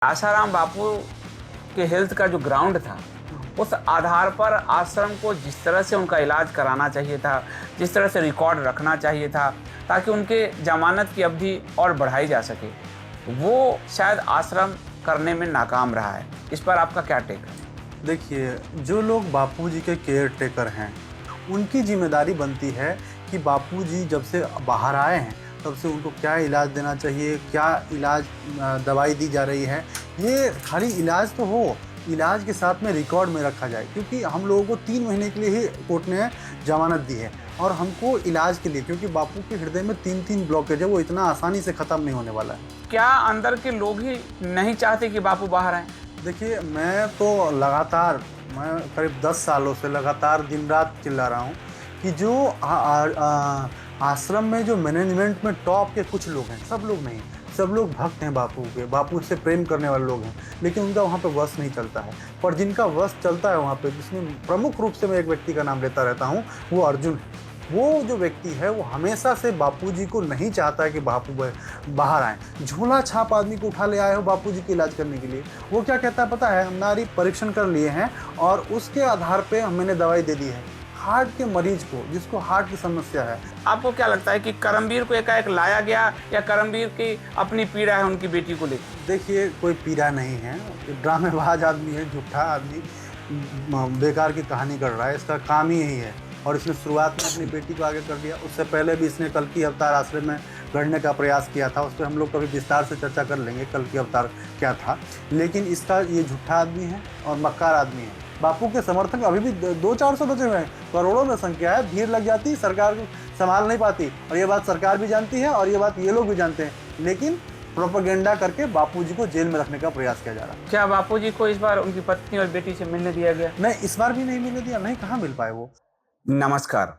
आसाराम बापू के हेल्थ का जो ग्राउंड था, उस आधार पर आश्रम को जिस तरह से उनका इलाज कराना चाहिए था, जिस तरह से रिकॉर्ड रखना चाहिए था ताकि उनके जमानत की अवधि और बढ़ाई जा सके, वो शायद आश्रम करने में नाकाम रहा है। इस पर आपका क्या टेक है? देखिए, जो लोग बापूजी के केयर टेकर हैं, उनकी जिम्मेदारी बनती है कि बापूजी जब से बाहर आए हैं तब से उनको क्या इलाज देना चाहिए, क्या इलाज दवाई दी जा रही है। ये खाली इलाज तो हो, इलाज के साथ में रिकॉर्ड में रखा जाए, क्योंकि हम लोगों को 3 महीने के लिए ही कोर्ट ने जमानत दी है और हमको इलाज के लिए, क्योंकि बापू के हृदय में 3 ब्लॉकेज है, वो इतना आसानी से ख़त्म नहीं होने वाला है। क्या अंदर के लोग ही नहीं चाहते कि बापू बाहर आए? देखिए, मैं करीब 10 सालों से लगातार दिन रात चिल्ला रहा हूँ कि जो आश्रम में जो मैनेजमेंट में टॉप के कुछ लोग हैं, सब लोग नहीं, सब लोग भक्त हैं बापू के, बापू से प्रेम करने वाले लोग हैं, लेकिन उनका वहाँ पे वश नहीं चलता है। पर जिनका वश चलता है वहाँ पे, जिसमें प्रमुख रूप से मैं एक व्यक्ति का नाम लेता रहता हूँ, वो अर्जुन है। वो जो व्यक्ति है वो हमेशा से बापूजी को नहीं चाहता है कि बापू बाहर आए। झोला छाप आदमी को उठा ले आए हो बापूजी के इलाज करने के लिए। वो क्या कहता है पता है? हमारी परीक्षण कर लिए हैं और उसके आधार पे मैंने दवाई दे दी है हार्ट के मरीज को, जिसको हार्ट की समस्या है। आपको क्या लगता है कि करमवीर को एकाएक लाया गया या करमवीर की अपनी पीड़ा है उनकी बेटी को लेकर? देखिए, कोई पीड़ा नहीं है, ड्रामेबाज आदमी है, झूठा आदमी, बेकार की कहानी कर रहा है। इसका काम ही यही है और इसने शुरुआत में अपनी बेटी को आगे कर दिया। उससे पहले भी इसने कल की अवतार आश्रम में गढ़ने का प्रयास किया था, उस पर हम लोग कभी विस्तार से चर्चा कर लेंगे कल की अवतार क्या था। लेकिन इसका ये झूठा आदमी है और मक्कार आदमी है। बापू के समर्थक अभी भी 200-400 बचे हुए हैं, करोड़ों में संख्या है। भीड़ लग जाती, सरकार को संभाल नहीं पाती, और ये बात सरकार भी जानती है और ये बात ये लोग भी जानते हैं, लेकिन प्रोपेगेंडा करके बापूजी को जेल में रखने का प्रयास किया जा रहा है। क्या बापूजी को इस बार उनकी पत्नी और बेटी से मिलने दिया गया? नहीं, इस बार भी नहीं मिलने दिया। नहीं, कहाँ मिल पाए वो। नमस्कार।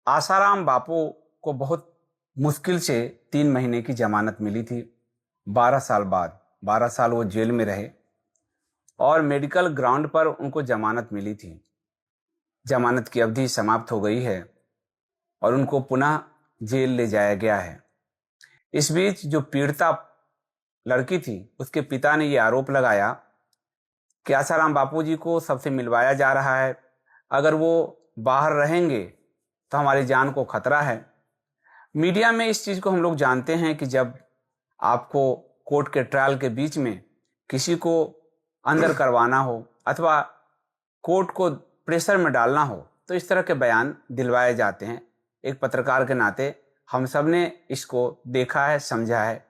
आसाराम बापू को बहुत मुश्किल से 3 महीने की जमानत मिली थी। 12 साल बाद 12 साल वो जेल में रहे और मेडिकल ग्राउंड पर उनको जमानत मिली थी। जमानत की अवधि समाप्त हो गई है और उनको पुनः जेल ले जाया गया है। इस बीच जो पीड़िता लड़की थी, उसके पिता ने ये आरोप लगाया कि आसाराम बापूजी को सबसे मिलवाया जा रहा है, अगर वो बाहर रहेंगे तो हमारी जान को खतरा है। मीडिया में इस चीज़ को हम लोग जानते हैं कि जब आपको कोर्ट के ट्रायल के बीच में किसी को अंदर करवाना हो अथवा कोर्ट को प्रेशर में डालना हो, तो इस तरह के बयान दिलवाए जाते हैं। एक पत्रकार के नाते हम सब ने इसको देखा है, समझा है,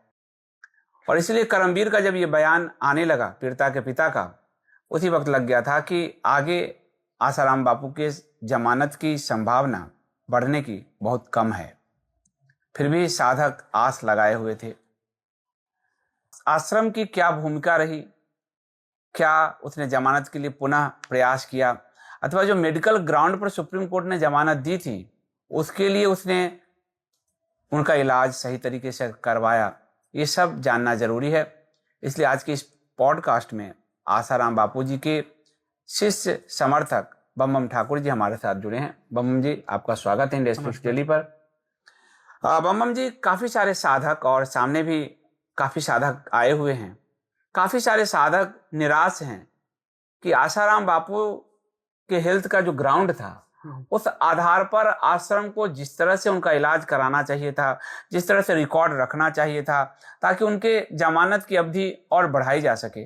और इसलिए करमवीर का जब ये बयान आने लगा पीड़िता के पिता का, उसी वक्त लग गया था कि आगे आसाराम बापू के जमानत की संभावना बढ़ने की बहुत कम है। फिर भी साधक आस लगाए हुए थे। आश्रम की क्या भूमिका रही, क्या उसने जमानत के लिए पुनः प्रयास किया, अथवा जो मेडिकल ग्राउंड पर सुप्रीम कोर्ट ने जमानत दी थी उसके लिए उसने उनका इलाज सही तरीके से करवाया, ये सब जानना जरूरी है। इसलिए आज के इस पॉडकास्ट में आसाराम बापूजी के शिष्य समर्थक बम ठाकुर जी हमारे साथ जुड़े हैं। बम जी, आपका स्वागत है इंडिया स्पीक्स डेली पर। बम जी, काफ़ी सारे साधक और सामने भी काफ़ी साधक आए हुए हैं, काफ़ी सारे साधक निराश हैं कि आसाराम बापू के हेल्थ का जो ग्राउंड था, उस आधार पर आश्रम को जिस तरह से उनका इलाज कराना चाहिए था, जिस तरह से रिकॉर्ड रखना चाहिए था ताकि उनके जमानत की अवधि और बढ़ाई जा सके,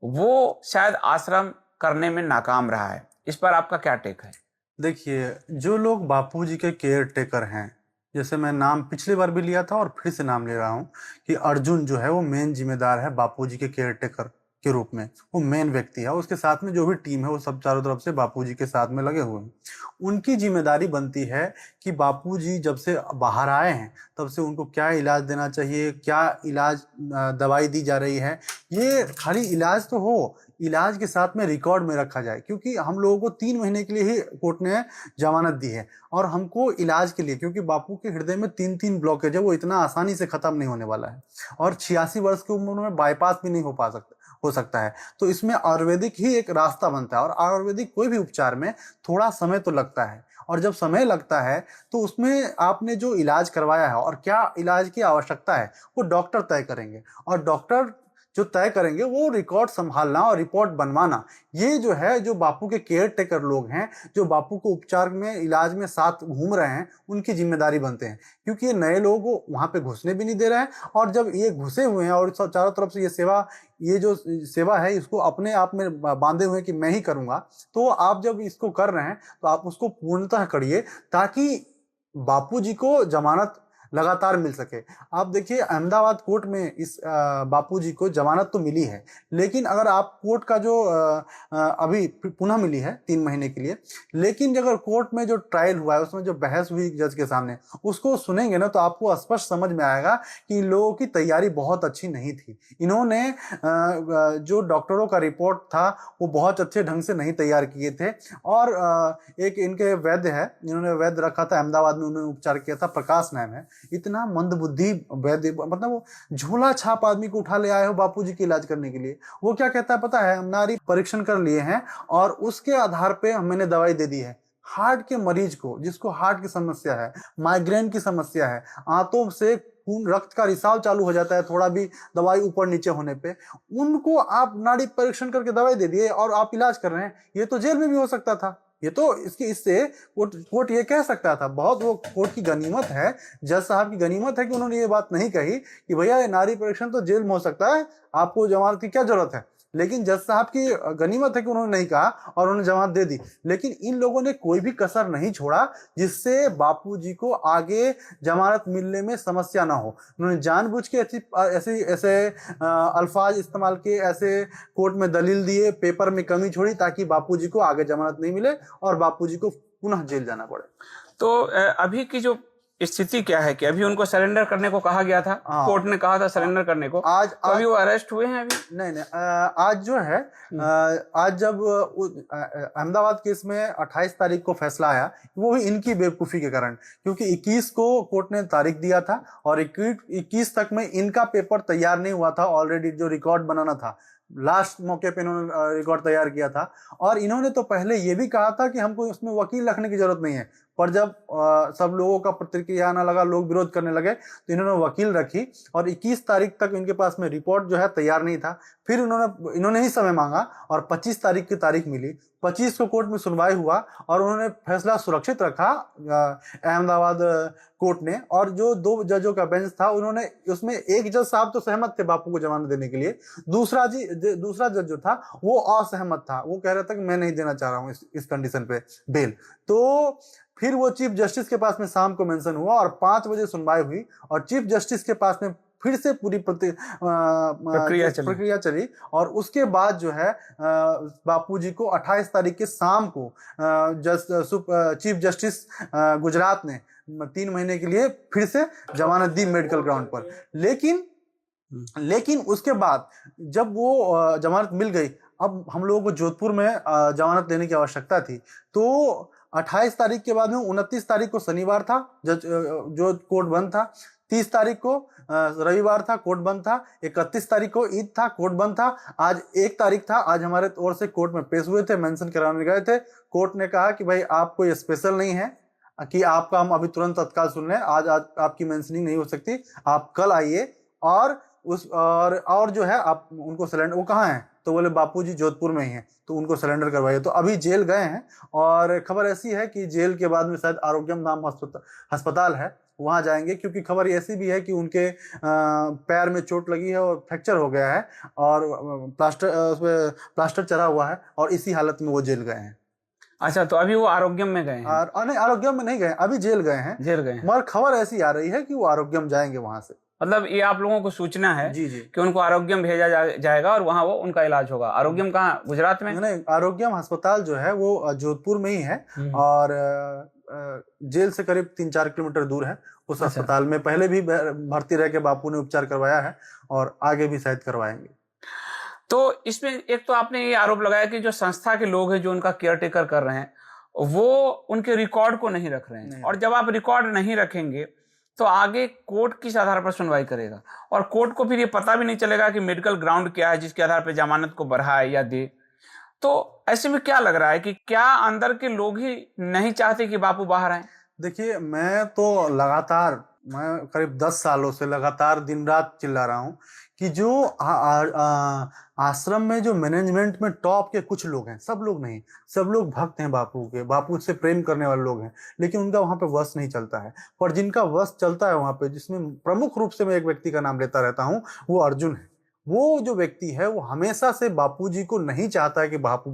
वो शायद आश्रम करने में नाकाम रहा है। इस पर आपका क्या टेक है? देखिए, जो लोग बापूजी के केयर टेकर हैं, जैसे मैं नाम पिछली बार भी लिया था और फिर से नाम ले रहा हूँ कि अर्जुन जो है वो मेन जिम्मेदार है बापूजी के केयर टेकर के रूप में। वो मेन व्यक्ति है, उसके साथ में जो भी टीम है वो सब चारों तरफ से बापूजी के साथ में लगे हुए हैं। उनकी जिम्मेदारी बनती है कि बापूजी जब से बाहर आए हैं तब से उनको क्या इलाज देना चाहिए, क्या इलाज दवाई दी जा रही है। ये खाली इलाज तो हो, इलाज के साथ में रिकॉर्ड में रखा जाए, क्योंकि हम लोगों को 3 महीने के लिए ही कोर्ट ने जमानत दी है और हमको इलाज के लिए, क्योंकि बापू के हृदय में 3 ब्लॉकेज है, वो इतना आसानी से खत्म नहीं होने वाला है और 86 वर्ष की उम्र में बाईपास भी नहीं हो सकता है। तो इसमें आयुर्वेदिक ही एक रास्ता बनता है और आयुर्वेदिक कोई भी उपचार में थोड़ा समय तो लगता है, और जब समय लगता है तो उसमें आपने जो इलाज करवाया है और क्या इलाज की आवश्यकता है वो डॉक्टर तय करेंगे, और डॉक्टर जो तय करेंगे वो रिकॉर्ड संभालना और रिपोर्ट बनवाना, ये जो है जो बापू के केयर टेकर लोग हैं, जो बापू को उपचार में इलाज में साथ घूम रहे हैं, उनकी जिम्मेदारी बनते हैं। क्योंकि ये नए लोगों को वहां पे घुसने भी नहीं दे रहे हैं, और जब ये घुसे हुए हैं और चारों तरफ से ये जो सेवा है इसको अपने आप में बांधे हुए हैं कि मैं ही करूंगा, तो आप जब इसको कर रहे हैं तो आप उसको पूर्णतः करिए, ताकि बापूजी को जमानत लगातार मिल सके। आप देखिए अहमदाबाद कोर्ट में इस बापूजी को जमानत तो मिली है, लेकिन अगर आप कोर्ट का जो अभी पुनः मिली है 3 महीने के लिए, लेकिन अगर कोर्ट में जो ट्रायल हुआ है उसमें जो बहस हुई जज के सामने, उसको सुनेंगे ना तो आपको स्पष्ट समझ में आएगा कि इन लोगों की तैयारी बहुत अच्छी नहीं थी। इन्होंने जो डॉक्टरों का रिपोर्ट था वो बहुत अच्छे ढंग से नहीं तैयार किए थे, और एक इनके वैद्य है, इन्होंने वैद्य रखा था अहमदाबाद में, उन्होंने उपचार किया था, प्रकाश नाम है, इतना मंदबुद्धि वैद्य, मतलब वो झोला छाप आदमी को उठा ले आए हो बापूजी के इलाज करने के लिए। वो क्या कहता है पता है, हम नारी परीक्षण कर लिए हैं और उसके आधार पे मैंने दवाई दे दी है। हार्ट के मरीज को, जिसको हार्ट की समस्या है, माइग्रेन की समस्या है, आंतों से खून रक्त का रिसाव चालू हो जाता है थोड़ा भी दवाई ऊपर नीचे होने पे, उनको आप नाड़ी परीक्षण करके दवाई दे दिए और आप इलाज कर रहे हैं। ये तो जेल में भी हो सकता था। ये तो इससे कोर्ट ये कह सकता था। बहुत वो कोर्ट की गनीमत है, जज साहब की गनीमत है कि उन्होंने ये बात नहीं कही कि भैया ये नारी परीक्षण तो जेल में हो सकता है, आपको जमानत की क्या जरूरत है। लेकिन जज साहब की गनीमत है कि उन्होंने नहीं कहा और उन्होंने जमानत दे दी। लेकिन इन लोगों ने कोई भी कसर नहीं छोड़ा जिससे बापूजी को आगे जमानत मिलने में समस्या ना हो। उन्होंने जानबूझ के ऐसे अल्फाज इस्तेमाल किए, ऐसे कोर्ट में दलील दिए, पेपर में कमी छोड़ी ताकि बापूजी को आगे जमानत नहीं मिले और बापूजी को पुनः जेल जाना पड़े। तो अभी की जो स्थिति क्या है कि अभी उनको सरेंडर करने को कहा गया था, कोर्ट ने कहा था सरेंडर करने को, तो अभी वो अरेस्ट हुए हैं अभी? नहीं, आज जो है आज जब अहमदाबाद केस में 28 तारीख को फैसला आया, वो भी इनकी बेवकूफ़ी के कारण, क्योंकि 21 को कोर्ट ने तारीख दिया था और 21 तक में इनका पेपर तैयार नहीं हुआ था, ऑलरेडी जो रिकॉर्ड बनाना था लास्ट मौके पे इन्होंने रिकॉर्ड तैयार किया था। और इन्होंने तो पहले ये भी कहा था कि हमको उसमें वकील रखने की जरूरत नहीं है, पर जब सब लोगों का प्रतिक्रिया आना लगा, लोग विरोध करने लगे, तो इन्होंने वकील रखी और 21 तारीख तक इनके पास में रिपोर्ट जो है तैयार नहीं था। फिर इन्होंने ही समय मांगा और 25 तारीख की तारीख मिली। 25 को कोर्ट में सुनवाई हुआ और उन्होंने फैसला सुरक्षित रखा अहमदाबाद कोर्ट ने। और जो 2 जजों का बेंच था, उन्होंने उसमें एक जज साहब तो सहमत थे बापू को जमानत देने के लिए, दूसरा जज जो था वो असहमत था, वो कह रहा था कि मैं नहीं देना चाह रहा हूँ इस कंडीशन पे बेल। तो फिर वो चीफ जस्टिस के पास में शाम को मेंशन हुआ और 5 बजे सुनवाई हुई और चीफ जस्टिस के पास में फिर से पूरी प्रक्रिया चली। और उसके बाद जो है बापूजी को 28 तारीख के शाम को चीफ जस्टिस गुजरात ने 3 महीने के लिए फिर से जमानत दी मेडिकल ग्राउंड पर। लेकिन उसके बाद जब वो जमानत मिल गई, अब हम लोगों को जोधपुर में जमानत लेने की आवश्यकता थी। तो 28 तारीख के बाद में 29 तारीख को शनिवार था, जो कोर्ट बंद था। 30 तारीख को रविवार था, कोर्ट बंद था। 31 तारीख को ईद था, कोर्ट बंद था। आज 1 तारीख था, आज हमारे ओर से कोर्ट में पेश हुए थे, मेंशन कराने गए थे। कोर्ट ने कहा कि भाई आपको ये स्पेशल नहीं है कि आपका हम अभी तुरंत तत्काल सुन रहे हैं, आज आपकी मेंशनिंग नहीं हो सकती, आप कल आइए और जो है आप उनको सिलेंडर, वो कहाँ हैं, तो बोले बापूजी जोधपुर में ही हैं, तो उनको सिलेंडर करवाइए। तो अभी जेल गए हैं और खबर ऐसी है कि जेल के बाद में शायद आरोग्यम नाम अस्पताल है, वहां जाएंगे, क्योंकि खबर ऐसी भी है कि उनके पैर में चोट लगी है और फ्रैक्चर हो गया है और प्लास्टर चढ़ा हुआ है और इसी हालत में वो जेल गए हैं। अच्छा, तो अभी वो आरोग्यम में गए हैं? नहीं, आरोग्यम में नहीं गए, अभी जेल गए हैं। मगर खबर ऐसी आ रही है कि वो आरोग्यम जाएंगे वहां से। मतलब ये आप लोगों को सूचना है जी कि उनको आरोग्यम भेजा जाएगा और वहां वो उनका इलाज होगा। आरोग्यम कहाँ, गुजरात में? नहीं, आरोग्यम अस्पताल जो है वो जोधपुर में ही है और जेल से करीब 3-4 किलोमीटर दूर है। उस अस्पताल में पहले भी भर्ती रह के बापू ने उपचार करवाया है और आगे भी शायद करवाएंगे। तो इसमें एक तो आपने ये आरोप लगाया कि जो संस्था के लोग हैं जो उनका केयर टेकर कर रहे हैं, वो उनके रिकॉर्ड को नहीं रख रहे हैं। और जब आप रिकॉर्ड नहीं रखेंगे तो आगे कोर्ट किस आधार पर सुनवाई करेगा, और कोर्ट को फिर ये पता भी नहीं चलेगा कि मेडिकल ग्राउंड क्या है जिसके आधार पर जमानत को बढ़ाए या दे। तो ऐसे में क्या लग रहा है कि क्या अंदर के लोग ही नहीं चाहते कि बापू बाहर आए? देखिए, मैं करीब 10 सालों से लगातार दिन रात चिल्ला रहा हूँ कि जो आश्रम में जो मैनेजमेंट में टॉप के कुछ लोग हैं, सब लोग नहीं, सब लोग भक्त हैं बापू के, बापू से प्रेम करने वाले लोग हैं, लेकिन उनका वहां पे वश नहीं चलता है। पर जिनका वश चलता है वहां पे, जिसमें प्रमुख रूप से मैं एक व्यक्ति का नाम लेता रहता हूँ, वो अर्जुन है। वो जो व्यक्ति है वो हमेशा से बापूजी को नहीं चाहता है कि बापू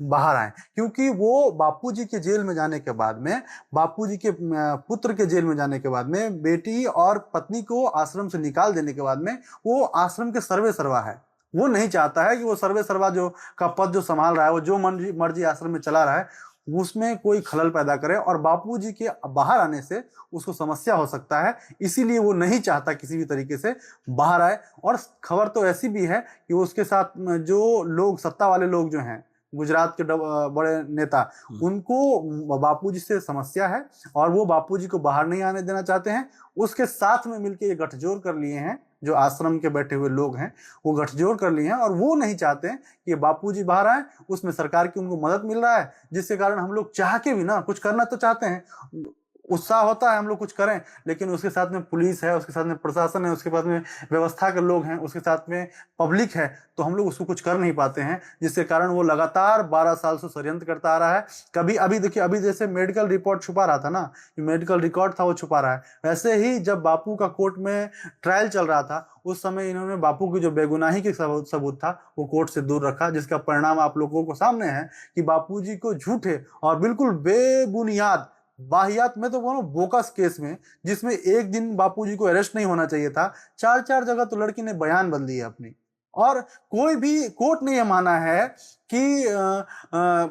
बाहर आए, क्योंकि वो बापूजी के जेल में जाने के बाद में, बापूजी के पुत्र के जेल में जाने के बाद में, बेटी और पत्नी को आश्रम से निकाल देने के बाद में, वो आश्रम के सर्वे सर्वा है। वो नहीं चाहता है कि वो सर्वे सर्वा जो का पद जो संभाल रहा है, वो जो मर्जी मर्जी आश्रम में चला रहा है, उसमें कोई खलल पैदा करे और बापूजी के बाहर आने से उसको समस्या हो सकता है। इसीलिए वो नहीं चाहता किसी भी तरीके से बाहर आए। और खबर तो ऐसी भी है कि उसके साथ जो लोग, सत्ता वाले लोग जो हैं, गुजरात के बड़े नेता, उनको बापूजी से समस्या है और वो बापूजी को बाहर नहीं आने देना चाहते हैं। उसके साथ में मिलकर ये गठजोड़ कर लिए हैं, जो आश्रम के बैठे हुए लोग हैं वो गठजोड़ कर लिए हैं और वो नहीं चाहते हैं कि बापूजी बाहर आए। उसमें सरकार की उनको मदद मिल रहा है, जिसके कारण हम लोग चाह के भी ना कुछ करना तो चाहते हैं, उत्साह होता है हम लोग कुछ करें, लेकिन उसके साथ में पुलिस है, उसके साथ में प्रशासन है, उसके साथ में व्यवस्था के लोग हैं, उसके साथ में पब्लिक है, तो हम लोग उसको कुछ कर नहीं पाते हैं, जिसके कारण वो लगातार 12 साल से षड्यंत्र करता आ रहा है। कभी अभी देखिए, अभी जैसे मेडिकल रिपोर्ट छुपा रहा था ना, मेडिकल रिकॉर्ड था वो छुपा रहा है, वैसे ही जब बापू का कोर्ट में ट्रायल चल रहा था, उस समय इन्होंने बापू की जो बेगुनाही की सबूत था वो कोर्ट से दूर रखा, जिसका परिणाम आप लोगों को सामने है कि बापूजी को झूठे और बिल्कुल बेबुनियाद, वाहियात में तो बोलो बोकस केस में, जिसमें एक दिन बापूजी को अरेस्ट नहीं होना चाहिए था, 4 जगह तो लड़की ने बयान बदली है अपनी, और कोई भी कोर्ट ने यह माना है कि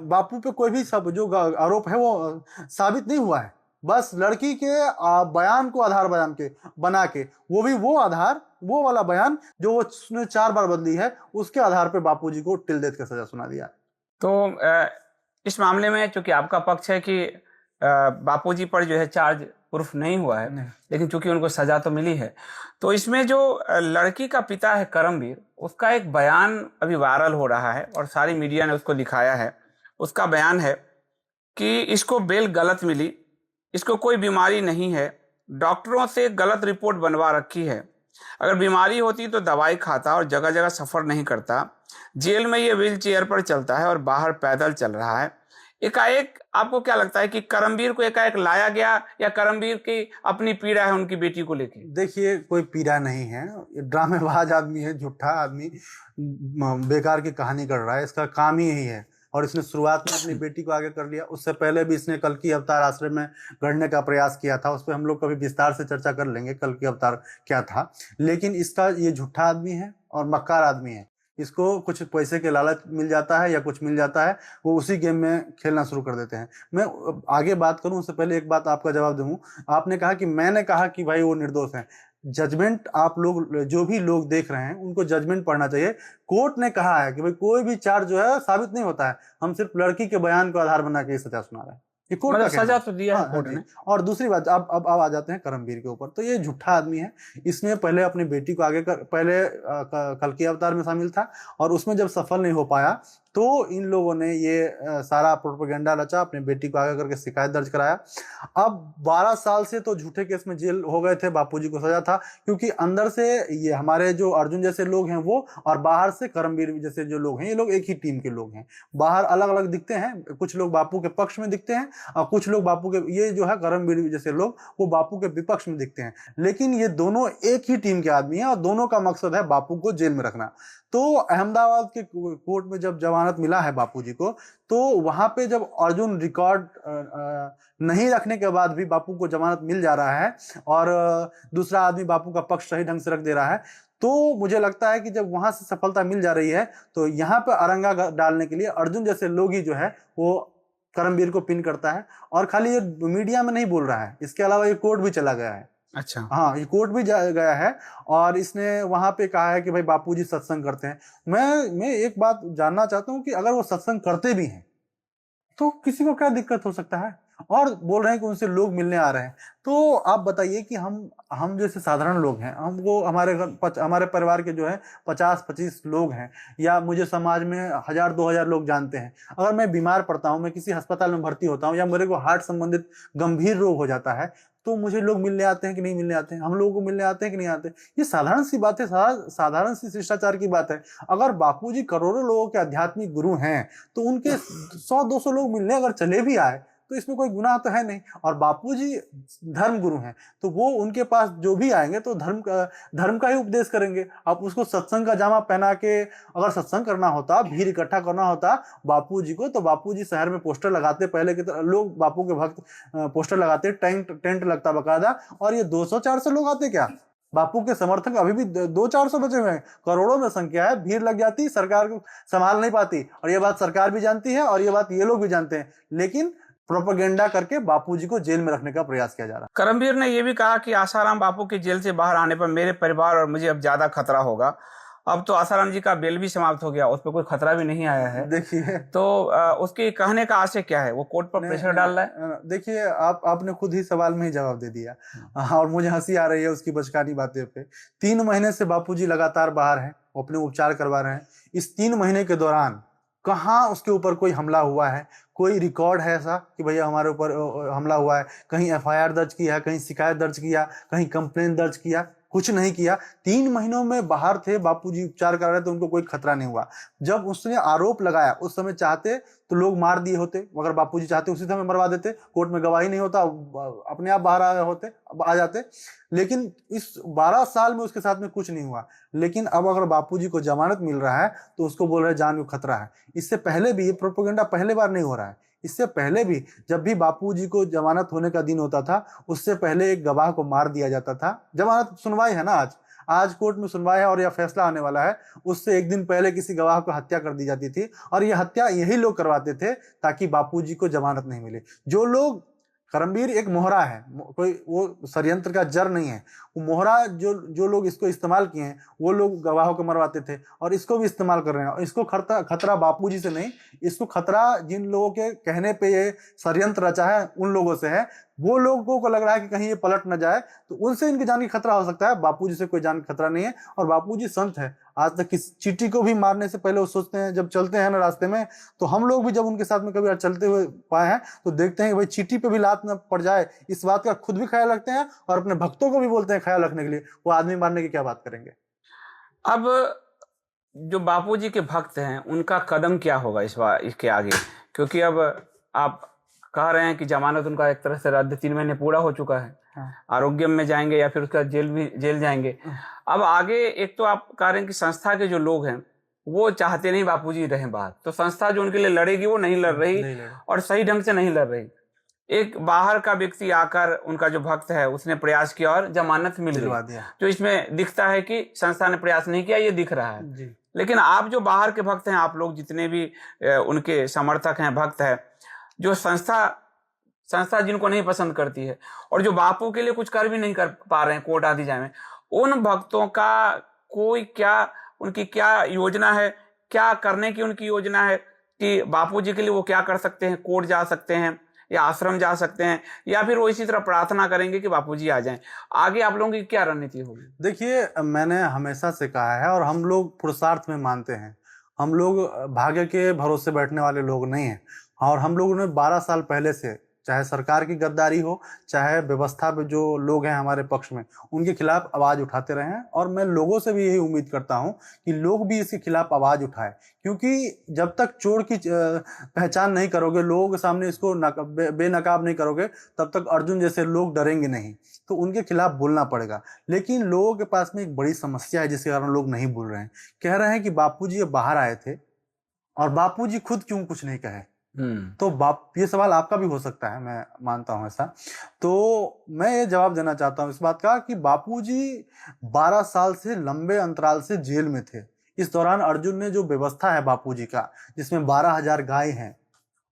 बापू पे कोई भी सब जो आरोप है वो साबित नहीं हुआ है। बस लड़की के बयान को आधार बना के, वो भी वो आधार, वो वाला बयान जो वो उसने 4 बार बदली है, उसके आधार पे बापूजी को टिल डेथ का सजा सुना दिया। तो इस मामले में चूंकि आपका पक्ष है कि बापूजी पर जो है चार्ज प्रूफ नहीं हुआ है, लेकिन चूंकि उनको सजा तो मिली है, तो इसमें जो लड़की का पिता है करमवीर, उसका एक बयान अभी वायरल हो रहा है और सारी मीडिया ने उसको दिखाया है। उसका बयान है कि इसको बेल गलत मिली, इसको कोई बीमारी नहीं है, डॉक्टरों से गलत रिपोर्ट बनवा रखी है, अगर बीमारी होती तो दवाई खाता और जगह जगह सफर नहीं करता, जेल में ये व्हील चेयर पर चलता है और बाहर पैदल चल रहा है। एकाएक आपको क्या लगता है कि करमवीर को एकाएक लाया गया, या करमवीर की अपनी पीड़ा है उनकी बेटी को लेके? देखिए, कोई पीड़ा नहीं है, ड्रामेबाज आदमी है, झूठा आदमी, बेकार की कहानी कर रहा है, इसका काम ही यही है। और इसने शुरुआत में अपनी बेटी को आगे कर लिया, उससे पहले भी इसने कल की अवतार आश्रम में गढ़ने का प्रयास किया था, उस पर हम लोग कभी विस्तार से चर्चा कर लेंगे कल की अवतार क्या था। लेकिन इसका ये झूठा आदमी है और मक्कार आदमी है, इसको कुछ पैसे के लालच मिल जाता है या कुछ मिल जाता है, वो उसी गेम में खेलना शुरू कर देते हैं। मैं आगे बात करूं उससे पहले एक बात आपका जवाब दूं। आपने कहा कि मैंने कहा कि भाई वो निर्दोष हैं। जजमेंट आप लोग, जो भी लोग देख रहे हैं, उनको जजमेंट पढ़ना चाहिए। कोर्ट ने कहा है कि भाई कोई भी चार्ज जो है साबित नहीं होता है, हम सिर्फ लड़की के बयान को आधार बना के सजा सुना रहे हैं। ये कोर्ट का सजा तो दिया है कोर्ट ने। और दूसरी बात, अब आ जाते हैं करमवीर के ऊपर। तो ये झूठा आदमी है, इसने पहले अपनी बेटी को आगे पहले कल की अवतार में शामिल था, और उसमें जब सफल नहीं हो पाया तो इन लोगों ने ये सारा प्रोपेगेंडा रचा, अपनी बेटी को आगे करके शिकायत दर्ज कराया। अब 12 साल से तो झूठे केस में जेल हो गए थे, बापूजी को सजा था, क्योंकि अंदर से ये हमारे जो अर्जुन जैसे लोग हैं वो, और बाहर से करमवीर जैसे जो लोग हैं, ये लोग एक ही टीम के लोग हैं। बाहर अलग अलग दिखते हैं, कुछ लोग बापू के पक्ष में दिखते हैं और कुछ लोग बापू के, ये जो है करमवीर जैसे लोग, वो बापू के विपक्ष में दिखते हैं, लेकिन ये दोनों एक ही टीम के आदमी हैं और दोनों का मकसद है बापू को जेल में रखना। तो अहमदाबाद के कोर्ट में जब जमानत मिला है बापूजी को, तो वहां पे जब अर्जुन रिकॉर्ड नहीं रखने के बाद भी बापू को जमानत मिल जा रहा है और दूसरा आदमी बापू का पक्ष सही ढंग से रख दे रहा है, तो मुझे लगता है कि जब वहां से सफलता मिल जा रही है, तो यहाँ पे अरंगा डालने के लिए अर्जुन जैसे लोग ही जो है वो करमवीर को पिन करता है। और खाली ये मीडिया में नहीं बोल रहा है, इसके अलावा ये कोर्ट भी चला गया है। अच्छा, हाँ, ये कोर्ट भी गया है और इसने वहां पे कहा है कि भाई बापूजी सत्संग करते हैं। मैं एक बात जानना चाहता हूँ कि अगर वो सत्संग करते भी हैं तो किसी को क्या दिक्कत हो सकता है? और बोल रहे हैं कि उनसे लोग मिलने आ रहे हैं। तो आप बताइए कि हम जैसे साधारण लोग हैं, हमको हमारे घर हमारे परिवार के जो है 50-25 लोग हैं, या मुझे समाज में 1000-2000 लोग जानते हैं। अगर मैं बीमार पड़ता हूँ, मैं किसी अस्पताल में भर्ती होता हूँ, या मेरे को हार्ट संबंधित गंभीर रोग हो जाता है, तो मुझे लोग मिलने आते हैं कि नहीं मिलने आते हैं? हम लोगों को मिलने आते हैं कि नहीं आते? ये साधारण सी बात है, साधारण सी शिष्टाचार की बात है। अगर बापूजी करोड़ों लोगों के आध्यात्मिक गुरु हैं, तो उनके 100-200 लोग मिलने अगर चले भी आए, तो इसमें कोई गुनाह तो है नहीं। और बापूजी धर्म गुरु हैं, तो वो उनके पास जो भी आएंगे तो धर्म का ही उपदेश करेंगे। आप उसको सत्संग का जामा पहना के अगर सत्संग करना होता, भीड़ इकट्ठा करना होता बापूजी को, तो बापूजी शहर में पोस्टर लगाते, पहले के लोग बापू के भक्त पोस्टर लगाते, टेंट लगता बकायदा, और ये 200-400 लोग आते क्या? बापू के समर्थक अभी भी 200-400 बचे हुए हैं, करोड़ों में संख्या है, भीड़ लग जाती, सरकार को संभाल नहीं पाती। और ये बात सरकार भी जानती है, और ये बात ये लोग भी जानते हैं, लेकिन प्रोपेगेंडा करके बापूजी को जेल में रखने का प्रयास किया जा रहा है। करमवीर ने यह भी कहा कि आसाराम बापू के जेल से बाहर आने पर मेरे परिवार और मुझे अब ज्यादा खतरा होगा। अब तो आसाराम जी का बेल भी समाप्त हो गया, उस पर कोई खतरा भी नहीं आया है। देखिए, तो उसके कहने का आशय क्या है? वो कोर्ट पर प्रेशर डाल रहा है? देखिए, आपने खुद ही सवाल में ही जवाब दे दिया। और मुझे हंसी आ रही है उसकी बचकानी बातें पे। 3 महीने से बापूजी लगातार बाहर हैं, वो अपने उपचार करवा रहे हैं। इस 3 महीने के दौरान कहाँ उसके ऊपर कोई हमला हुआ है? कोई रिकॉर्ड है ऐसा कि भैया हमारे ऊपर हमला हुआ है? कहीं एफआईआर दर्ज किया है, कहीं शिकायत दर्ज किया, कहीं कंप्लेन दर्ज किया? कुछ नहीं किया। 3 महीनों में बाहर थे बापूजी, उपचार कर रहे थे, उनको कोई खतरा नहीं हुआ। जब उसने आरोप लगाया, उस समय चाहते तो लोग मार दिए होते, अगर बापूजी चाहते उसी समय मरवा देते, कोर्ट में गवाही नहीं होता, अपने आप बाहर आ जाते। लेकिन इस 12 साल में उसके साथ में कुछ नहीं हुआ। लेकिन अब अगर बापूजी को जमानत मिल रहा है, तो उसको बोल रहे जान को खतरा है। इससे पहले भी ये प्रोपेगेंडा पहले बार नहीं हो रहा है। इससे पहले भी जब भी बापूजी को जमानत होने का दिन होता था, उससे पहले एक गवाह को मार दिया जाता था। जमानत सुनवाई है ना, आज कोर्ट में सुनवाई है और यह फैसला आने वाला है। उससे एक दिन पहले किसी गवाह को हत्या कर दी जाती थी, और यह हत्या यही लोग करवाते थे ताकि बापूजी को जमानत नहीं मिले। जो लोग, करमवीर एक मोहरा है, कोई वो षड्यंत्र का जड़ नहीं है। वो मोहरा जो लोग इसको इस्तेमाल किए हैं, वो लोग गवाहों को मरवाते थे, और इसको भी इस्तेमाल कर रहे हैं। और इसको खतरा बापूजी से नहीं, इसको खतरा जिन लोगों के कहने पे ये षड्यंत्र रचा है उन लोगों से है। वो लोगों को लग रहा है कि कहीं ये पलट न जाए, तो उनसे इनकी जान की खतरा हो सकता है। बापूजी से कोई जान की खतरा नहीं है। और बापूजी संत है। आज तक किस चींटी को भी मारने से पहले वो सोचते हैं, जब चलते हैं ना रास्ते में, तो हम लोग भी जब उनके साथ में कभी चलते हुए पाए हैं, तो देखते हैं कि भाई चींटी पे भी लात न पड़ जाए, इस बात का खुद भी ख्याल रखते हैं, और अपने भक्तों को भी बोलते हैं ख्याल रखने के लिए। वो आदमी मारने की क्या बात करेंगे? अब जो बापूजी के भक्त हैं, उनका कदम क्या होगा इसके आगे? क्योंकि अब आप कह रहे हैं कि जमानत उनका एक तरह से रद्द, 3 महीने पूरा हो चुका है। आरोग्यम में जाएंगे या फिर उसका जेल जाएंगे। अब आगे एक तो आप कह रहे हैं कि संस्था के जो लोग हैं वो चाहते नहीं बापूजी रहें बाहर, तो संस्था जो उनके लिए लड़ेगी वो नहीं लड़ रही, और सही ढंग से नहीं लड़ रही। एक बाहर का व्यक्ति आकर, उनका जो भक्त है, उसने प्रयास किया और जमानत मिल गई। जो इसमें दिखता है कि संस्था ने प्रयास नहीं किया, ये दिख रहा है जी। लेकिन आप जो बाहर के भक्त हैं, आप लोग जितने भी उनके समर्थक हैं, भक्त हैं, जो संस्था जिनको नहीं पसंद करती है, और जो बापू के लिए कुछ कर भी नहीं कर पा रहे हैं कोर्ट आदि जाए में, उन भक्तों का उनकी क्या योजना है, क्या करने की उनकी योजना है कि बापू जी के लिए वो क्या कर सकते हैं? कोर्ट जा सकते हैं, या आश्रम जा सकते हैं, या फिर वो इसी तरह प्रार्थना करेंगे कि बापूजी आ जाएं? आगे आप लोगों की क्या रणनीति होगी? देखिए, मैंने हमेशा से कहा है, और हम लोग पुरुषार्थ में मानते हैं। हम लोग भाग्य के भरोसे बैठने वाले लोग नहीं हैं। और हम लोगों ने 12 साल पहले से, चाहे सरकार की गद्दारी हो, चाहे व्यवस्था पे जो लोग हैं हमारे पक्ष में, उनके खिलाफ आवाज उठाते रहे हैं। और मैं लोगों से भी यही उम्मीद करता हूं कि लोग भी इसके खिलाफ आवाज उठाए, क्योंकि जब तक चोर की पहचान नहीं करोगे, लोगों के सामने इसको बेनकाब नहीं करोगे, तब तक अर्जुन जैसे लोग डरेंगे नहीं। तो उनके खिलाफ बोलना पड़ेगा। लेकिन लोगों के पास में एक बड़ी समस्या है, जिसके कारण लोग नहीं बोल रहे हैं। कह रहे हैं कि बापूजी बाहर आए थे, और बापूजी खुद क्यों कुछ नहीं कहे। तो ये सवाल आपका भी हो सकता है, मैं मानता हूं ऐसा। तो मैं ये जवाब देना चाहता हूं इस बात का कि बापूजी 12 साल से लंबे अंतराल से जेल में थे। इस दौरान अर्जुन ने जो व्यवस्था है बापूजी का, जिसमें 12,000 गाय हैं,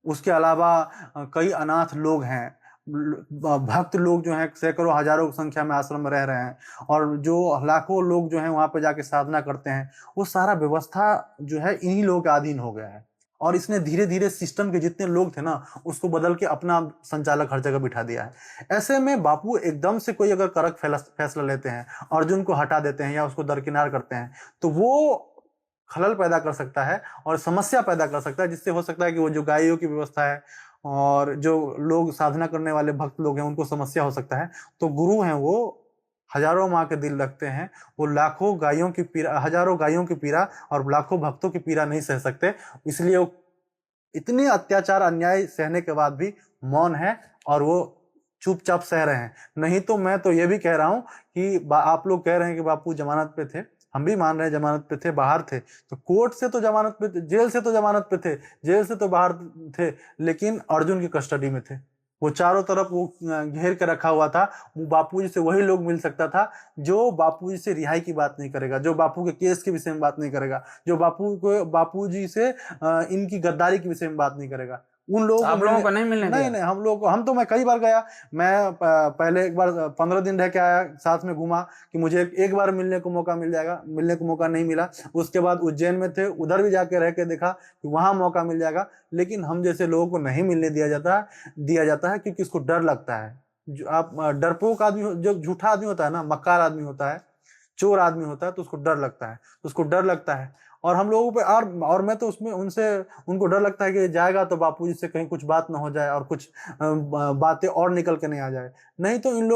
उसके अलावा कई अनाथ लोग हैं, भक्त लोग जो हैं सैकड़ों हजारों की संख्या में आश्रम में रह रहे हैं, और जो लाखों लोग जो हैं वहां पे जाके साधना करते हैं, वो सारा व्यवस्था जो है इन्हीं लोगों के अधीन हो गया है। और इसने धीरे धीरे सिस्टम के जितने लोग थे ना उसको बदल के अपना संचालक हर जगह बिठा दिया है। ऐसे में बापू एकदम से कोई अगर कड़क फैसला लेते हैं, अर्जुन को हटा देते हैं या उसको दरकिनार करते हैं, तो वो खलल पैदा कर सकता है और समस्या पैदा कर सकता है, जिससे हो सकता है कि वो जो गायों की व्यवस्था है और जो लोग साधना करने वाले भक्त लोग हैं उनको समस्या हो सकता है। तो गुरु हैं वो हजारों माँ के दिल रखते हैं, वो लाखों गायों की पीड़ा, हजारों गायों की पीड़ा और लाखों भक्तों की पीड़ा नहीं सह सकते, इसलिए वो इतने अत्याचार अन्याय सहने के बाद भी मौन है और वो चुपचाप सह रहे हैं। नहीं तो मैं तो ये भी कह रहा हूं कि आप लोग कह रहे हैं कि बापू जमानत पे थे, हम भी मान रहे हैं जमानत पे थे, बाहर थे, तो कोर्ट से तो जमानत पे, जेल से तो जमानत पे थे, जेल से तो बाहर थे, लेकिन अर्जुन की कस्टडी में थे। वो चारों तरफ वो घेर के रखा हुआ था। वो बापूजी से वही लोग मिल सकता था जो बापूजी से रिहाई की बात नहीं करेगा, जो बापू के केस के विषय में बात नहीं करेगा, जो बापूजी से इनकी गद्दारी के विषय में बात नहीं करेगा। उन लोगों आप लोगों को नहीं मिलने दिया? नहीं, हम कई बार गया। मैं पहले एक बार 15 दिन रह के आया, साथ में घूमा कि मुझे एक बार मिलने को मौका मिल जाएगा, मिलने को मौका नहीं मिला। उसके बाद उज्जैन में थे, उधर भी जाके रह के देखा कि वहां मौका मिल जाएगा, लेकिन हम जैसे लोगों को नहीं मिलने दिया जाता है क्योंकि उसको डर लगता है। जो आप डरपोक आदमी, जो झूठा आदमी होता है ना, मक्कार आदमी होता है, चोर आदमी होता है, तो उसको डर लगता है, और हम लोगों पे और मैं तो उसमें उनको डर लगता है कि जाएगा तो बापूजी से कहीं कुछ बात ना हो जाए और कुछ बातें और निकल के नहीं आ जाए। नहीं तो इन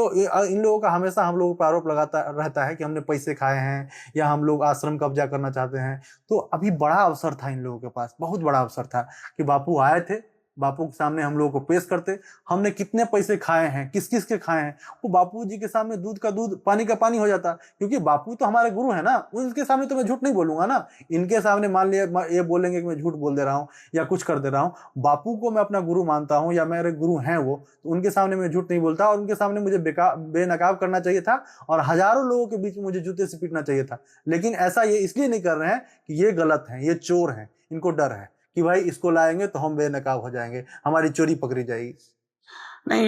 लोगों का हमेशा हम लोगों पर आरोप लगाता रहता है कि हमने पैसे खाए हैं या हम लोग आश्रम कब्जा करना चाहते हैं। तो अभी बड़ा अवसर था इन लोगों के पास, बहुत बड़ा अवसर था कि बापू आए थे, बापू के सामने हम लोगों को पेश करते, हमने कितने पैसे खाए हैं, किस किस के खाए हैं, वो बापू जी के सामने दूध का दूध पानी का पानी हो जाता। क्योंकि बापू तो हमारे गुरु है ना, उनके सामने तो मैं झूठ नहीं बोलूंगा ना। इनके सामने मान लिया ये बोलेंगे कि मैं झूठ बोल दे रहा हूँ या कुछ कर दे रहा हूँ, बापू को मैं अपना गुरु मानता हूँ या मेरे गुरु हैं वो, तो उनके सामने मैं झूठ नहीं बोलता और उनके सामने मुझे बेनकाब करना चाहिए था और हजारों लोगों के बीच में मुझे जूते से पीटना चाहिए था। लेकिन ऐसा ये इसलिए नहीं कर रहे हैं कि ये गलत है, ये चोर है, इनको डर है कि भाई इसको लाएंगे तो हम बेनकाब हो जाएंगे, हमारी चोरी पकड़ी जाएगी। नहीं,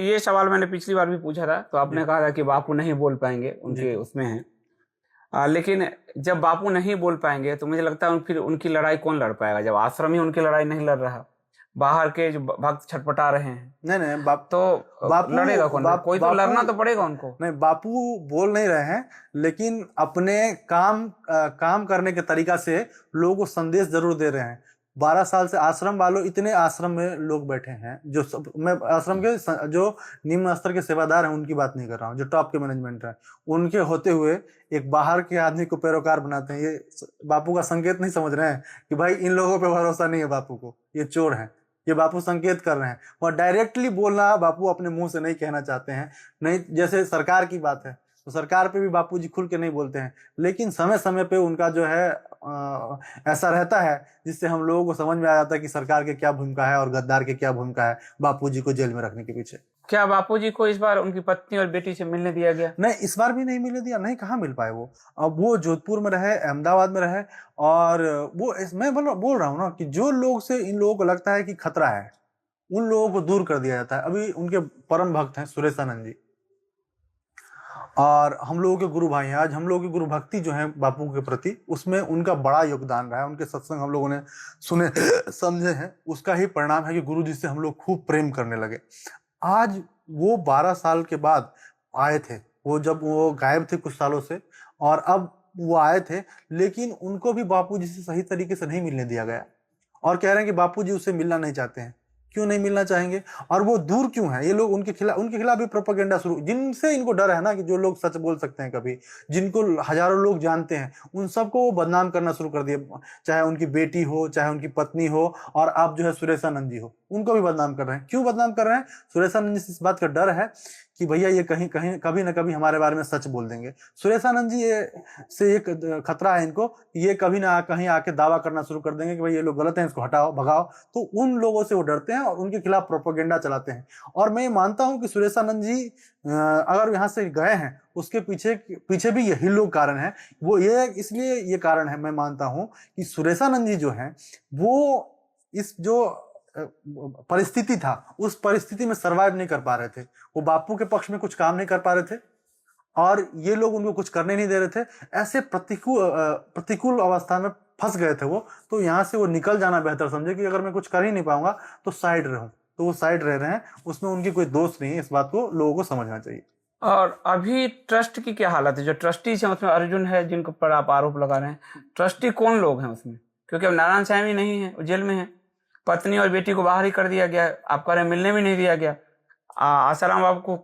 ये सवाल मैंने पिछली बार भी पूछा था, तो आपने कहा था कि बापू नहीं बोल पाएंगे, उनके उसमें है। लेकिन जब बापू नहीं बोल पाएंगे तो मुझे लगता है फिर उनकी लड़ाई कौन लड़ पाएगा, जब आश्रम ही उनकी लड़ाई नहीं लड़ रहा, बाहर के जो भक्त छटपटा रहे हैं। नहीं, बापू लड़ेगा कौन? कोई तो लड़ना तो पड़ेगा उनको। नहीं, बापू बोल नहीं रहे हैं, लेकिन अपने काम करने के तरीका से लोगों को संदेश जरूर दे रहे हैं। 12 साल से आश्रम वालों, इतने आश्रम में लोग बैठे हैं मैं आश्रम के जो निम्न स्तर के सेवादार हैं उनकी बात नहीं कर रहा हूँ, जो टॉप के मैनेजमेंट है, उनके होते हुए एक बाहर के आदमी को पैरोकार बनाते हैं। ये बापू का संकेत नहीं समझ रहे हैं कि भाई इन लोगों पे भरोसा नहीं है बापू को, ये चोर हैं, ये बापू संकेत कर रहे हैं। और डायरेक्टली बोलना बापू अपने मुंह से नहीं कहना चाहते हैं। नहीं, जैसे सरकार की बात है तो सरकार पे भी बापू जी खुल के नहीं बोलते हैं, लेकिन समय समय पे उनका जो है ऐसा रहता है जिससे हम लोगों को समझ में आ जाता है कि सरकार की क्या भूमिका है और गद्दार की क्या भूमिका है बापू जी को जेल में रखने के पीछे। क्या बापू जी को इस बार उनकी पत्नी और बेटी से मिलने दिया गया? नहीं, इस बार भी नहीं मिलने दिया। नहीं, कहाँ मिल पाए वो। अब वो जोधपुर में रहे, अहमदाबाद में रहे, और वो मैं बोल रहा हूँ ना कि जो लोग से इन लोगों को लगता है कि खतरा है उन लोगों को दूर कर दिया जाता है। अभी उनके परम भक्त हैं सुरेशानंद जी, और हम लोगों के गुरु भाई हैं। आज हम लोगों की गुरु भक्ति जो है बापू के प्रति, उसमें उनका बड़ा योगदान रहा है। उनके सत्संग हम लोगों ने सुने समझे हैं, उसका ही परिणाम है कि गुरु जी से हम लोग खूब प्रेम करने लगे। आज वो 12 साल के बाद आए थे, वो जब वो गायब थे कुछ सालों से, और अब वो आए थे, लेकिन उनको भी बापू जी से सही तरीके से नहीं मिलने दिया गया और कह रहे हैं कि बापू जी उससे मिलना नहीं चाहते हैं। क्यों नहीं मिलना चाहेंगे और वो दूर क्यों है? ये लोग उनके खिलाफ भी प्रोपेगेंडा शुरू, जिनसे इनको डर है ना कि जो लोग सच बोल सकते हैं कभी, जिनको हजारों लोग जानते हैं, उन सबको वो बदनाम करना शुरू कर दिया। चाहे उनकी बेटी हो, चाहे उनकी पत्नी हो, और आप जो है सुरेशानंद जी हो, उनको भी बदनाम कर रहे हैं। क्यों बदनाम कर रहे हैं? सुरेशानंद जी से इस बात का डर है कि भैया ये कहीं कभी ना कभी हमारे बारे में सच बोल देंगे। सुरेशानंद जी से एक खतरा है इनको, ये कभी ना कहीं आके दावा करना शुरू कर देंगे कि भाई ये लोग गलत हैं, इसको हटाओ, भगाओ। तो उन लोगों से वो डरते हैं और उनके खिलाफ प्रोपेगेंडा चलाते हैं। और मैं मानता हूं कि सुरेशानंद जी अगर यहाँ से गए हैं, उसके पीछे भी यही लोग कारण है। वो इसलिए ये कारण है, मैं मानता हूं कि सुरेशानंद जी जो है वो इस जो परिस्थिति था, उस परिस्थिति में सरवाइव नहीं कर पा रहे थे। वो बापू के पक्ष में कुछ काम नहीं कर पा रहे थे और ये लोग उनको कुछ करने नहीं दे रहे थे। ऐसे प्रतिकूल अवस्था में फंस गए थे वो, तो यहाँ से वो निकल जाना बेहतर समझे कि अगर मैं कुछ कर ही नहीं पाऊंगा तो साइड रहूं। तो वो साइड रह रहे हैं, उसमें उनकी कोई दोष नहीं है। इस बात को लोगों को समझना चाहिए। और अभी ट्रस्ट की क्या हालत है? जो ट्रस्टीज हैं उसमें अर्जुन है जिनको पर आप आरोप लगा रहे हैं, ट्रस्टी कौन लोग हैं उसमें? क्योंकि अब नारायण साहनी नहीं है, वो जेल में है। पत्नी और बेटी को बाहर ही कर दिया गया, आप कह रहे हैं मिलने भी नहीं दिया गया। आसाराम बाबू को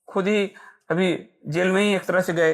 खुद ही अभी जेल में ही एक तरह से गए।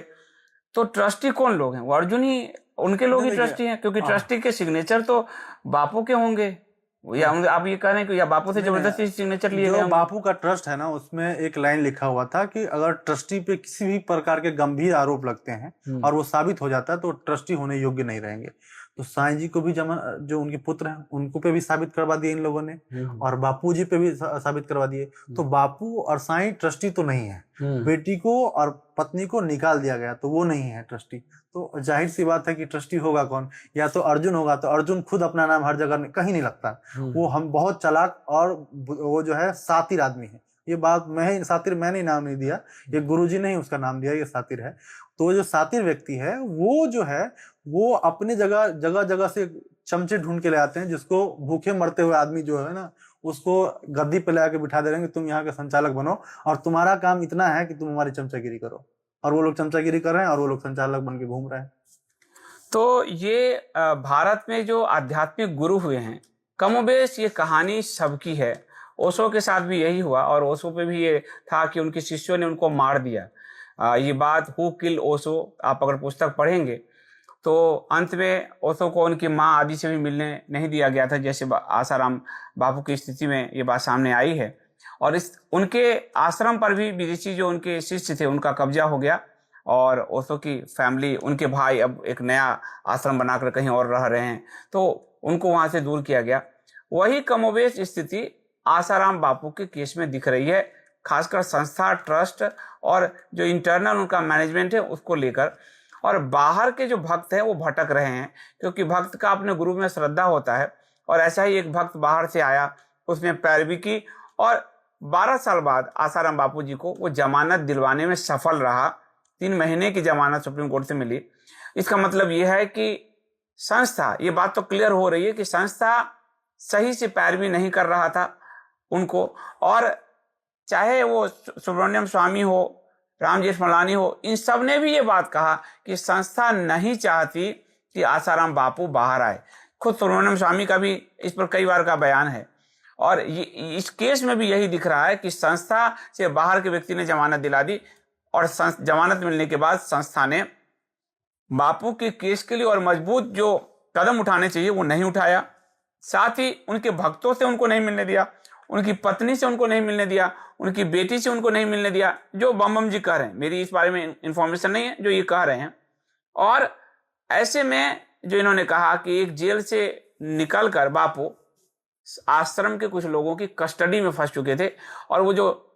तो ट्रस्टी कौन लोग हैं? वो अर्जुन ही, उनके लोग ही ट्रस्टी हैं, क्योंकि ट्रस्टी के सिग्नेचर तो बापू के होंगे, या आप ये कह रहे हैं कि या बापू से जबरदस्ती सिग्नेचर लिए गए? जो बापू का ट्रस्ट है ना, उसमें एक लाइन लिखा हुआ था कि अगर ट्रस्टी पे किसी भी प्रकार के गंभीर आरोप लगते हैं और वो साबित हो जाता है तो ट्रस्टी होने योग्य नहीं रहेंगे। तो साईं जी को भी जो उनके पुत्र हैं उनको पे भी साबित करवा दिए इन लोगों ने, और बापू जी पे भी साबित करवा दिए। तो बापू और साईं ट्रस्टी तो नहीं है। बेटी को और पत्नी को निकाल दिया गया तो वो नहीं है ट्रस्टी। तो जाहिर सी बात है कि ट्रस्टी होगा कौन? या तो अर्जुन होगा। तो अर्जुन खुद अपना नाम हर जगह कहीं नहीं लगता। वो हम बहुत चालाक और वो जो है सातिर आदमी है। ये बात सातिर मैंने नाम नहीं दिया, ये गुरुजी ने ही उसका नाम दिया, ये सातिर है। तो जो सातिर व्यक्ति है वो जो है वो अपने जगह जगह से चमचे ढूंढ के ले आते हैं, जिसको भूखे मरते हुए आदमी जो है ना उसको गद्दी पे लाके बिठा दे रहे हैं कि तुम यहाँ के संचालक बनो और तुम्हारा काम इतना है कि तुम हमारी चमचागिरी करो। और वो लोग चमचागिरी कर रहे हैं और वो लोग संचालक बन के घूम रहे हैं। तो ये भारत में जो आध्यात्मिक गुरु हुए हैं, कमोबेश ये कहानी सबकी है। ओशो के साथ भी यही हुआ, और ओशो पे भी ये था कि उनके शिष्यों ने उनको मार दिया। ये बात हु किल ओशो, आप अगर पुस्तक पढ़ेंगे तो अंत में ओशो को उनकी माँ आदि से भी मिलने नहीं दिया गया था, जैसे आसाराम बापू की स्थिति में ये बात सामने आई है। और इस उनके आश्रम पर भी विदेशी जो उनके शिष्य थे उनका कब्जा हो गया, और ओशो की फैमिली, उनके भाई अब एक नया आश्रम बनाकर कहीं और रह रहे हैं, तो उनको वहां से दूर किया गया। वही कमोबेश स्थिति आसाराम बापू के केस में दिख रही है, खासकर संस्था, ट्रस्ट और जो इंटरनल उनका मैनेजमेंट है उसको लेकर। और बाहर के जो भक्त हैं वो भटक रहे हैं, क्योंकि भक्त का अपने गुरु में श्रद्धा होता है। और ऐसा ही एक भक्त बाहर से आया, उसने पैरवी की, और 12 साल बाद आसाराम बापू जी को वो जमानत दिलवाने में सफल रहा। 3 महीने की जमानत सुप्रीम कोर्ट से मिली। इसका मतलब ये है कि संस्था, ये बात तो क्लियर हो रही है कि संस्था सही से पैरवी नहीं कर रहा था उनको। और चाहे वो सुब्रमण्यम स्वामी हो, राम जेठमलानी हो, इन सब ने भी ये बात कहा कि संस्था नहीं चाहती कि आसाराम बापू बाहर आए। खुद सुब्रमण्यम स्वामी का भी इस पर कई बार का बयान है। और ये इस केस में भी यही दिख रहा है कि संस्था से बाहर के व्यक्ति ने जमानत दिला दी, और जमानत मिलने के बाद संस्था ने बापू के केस के लिए और मजबूत जो कदम उठाने चाहिए वो नहीं उठाया। साथ ही उनके भक्तों से उनको नहीं मिलने दिया, उनकी पत्नी से उनको नहीं मिलने दिया, उनकी बेटी से उनको नहीं मिलने दिया, जो बम जी कह रहे हैं। मेरी इस बारे में इंफॉर्मेशन नहीं है, जो ये कह रहे हैं। और ऐसे में जो इन्होंने कहा कि एक जेल से निकलकर बापू आश्रम के कुछ लोगों की कस्टडी में फंस चुके थे, और वो जो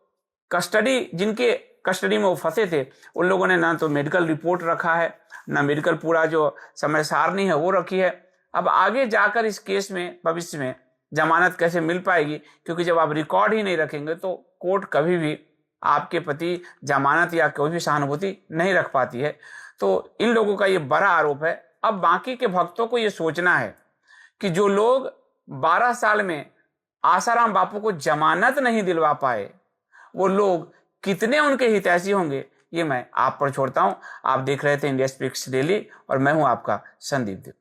जिनके कस्टडी में वो फंसे थे उन लोगों ने ना तो मेडिकल रिपोर्ट रखा है, ना मेडिकल पूरा जो समय सारणी है वो रखी है। अब आगे जाकर इस केस में भविष्य में जमानत कैसे मिल पाएगी, क्योंकि जब आप रिकॉर्ड ही नहीं रखेंगे तो कोर्ट कभी भी आपके प्रति जमानत या कोई भी सहानुभूति नहीं रख पाती है। तो इन लोगों का ये बड़ा आरोप है। अब बाकी के भक्तों को ये सोचना है कि जो लोग 12 साल में आसाराम बापू को जमानत नहीं दिलवा पाए, वो लोग कितने उनके हितैषी होंगे, ये मैं आप पर छोड़ता हूं। आप देख रहे थे इंडिया स्पीक्स डेली, और मैं हूं आपका संदीप देव।